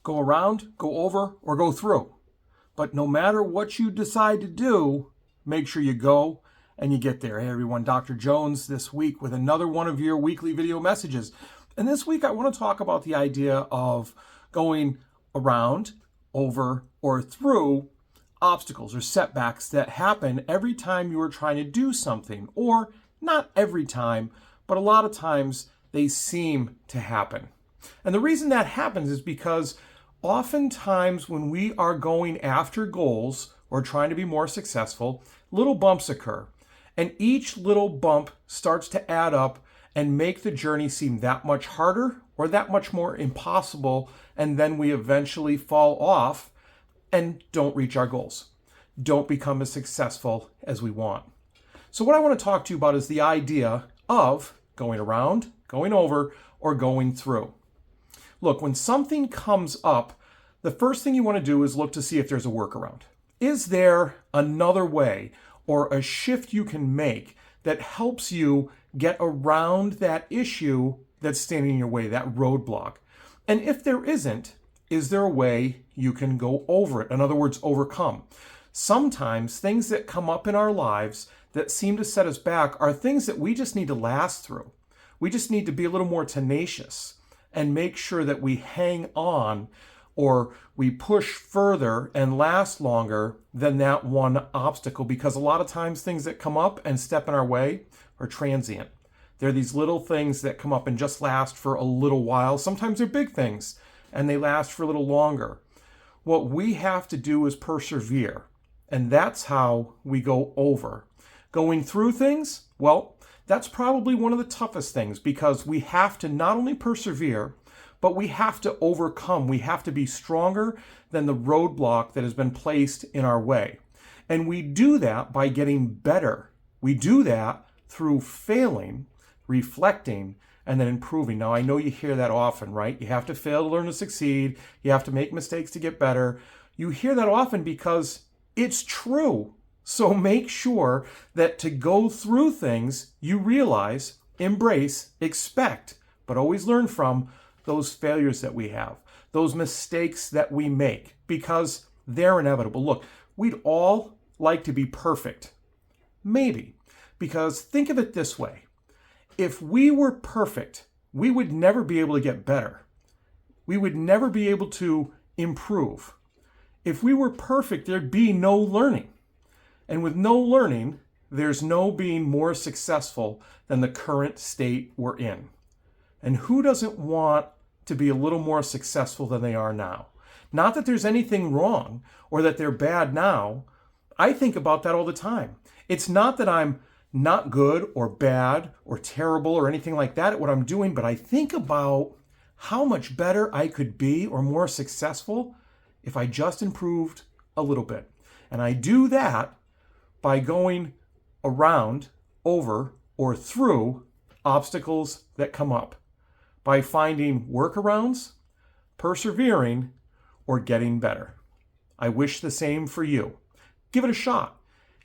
Go around, go over, or go through. But no matter what you decide to do, make sure you go and you get there. Hey everyone, Dr. Jones this week with another one of your weekly video messages. And this week I want to talk about the idea of going around, over, or through obstacles or setbacks that happen every time you are trying to do something. Or not every time, but a lot of times they seem to happen. And the reason that happens is because oftentimes when we are going after goals or trying to be more successful, little bumps occur. And each little bump starts to add up and make the journey seem that much harder or that much more impossible. And then we eventually fall off and don't reach our goals, don't become as successful as we want. So what I want to talk to you about is the idea of going around, going over, or going through. Look, when something comes up, the first thing you want to do is look to see if there's a workaround. Is there another way or a shift you can make that helps you get around that issue that's standing in your way, that roadblock? And if there isn't, is there a way you can go over it? In other words, overcome. Sometimes things that come up in our lives that seem to set us back are things that we just need to last through. We just need to be a little more tenacious and make sure that we hang on or we push further and last longer than that one obstacle, because a lot of times things that come up and step in our way are transient. They're these little things that come up and just last for a little while. Sometimes they're big things and they last for a little longer. What we have to do is persevere, and that's how we go over. Going through things, well, that's probably one of the toughest things, because we have to not only persevere, but we have to overcome. We have to be stronger than the roadblock that has been placed in our way. And we do that by getting better. We do that through failing, reflecting, and then improving. Now, I know you hear that often, right? You have to fail to learn to succeed. You have to make mistakes to get better. You hear that often because it's true. So make sure that to go through things, you realize, embrace, expect, but always learn from those failures that we have, those mistakes that we make, because they're inevitable. Look, we'd all like to be perfect. Maybe, because think of it this way. If we were perfect, we would never be able to get better. We would never be able to improve. If we were perfect, there'd be no learning. And with no learning, there's no being more successful than the current state we're in. And who doesn't want to be a little more successful than they are now? Not that there's anything wrong or that they're bad now. I think about that all the time. It's not that I'm not good or bad or terrible or anything like that at what I'm doing, but I think about how much better I could be or more successful if I just improved a little bit. And I do that by going around, over, or through obstacles that come up, by finding workarounds, persevering, or getting better. I wish the same for you. Give it a shot.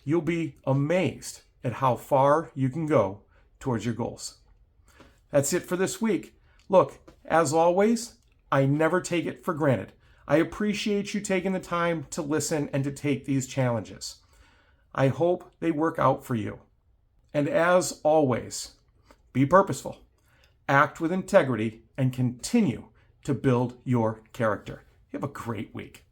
You'll be amazed at how far you can go towards your goals. That's it for this week. Look, as always, I never take it for granted. I appreciate you taking the time to listen and to take these challenges. I hope they work out for you. And as always, be purposeful, act with integrity, and continue to build your character. You have a great week.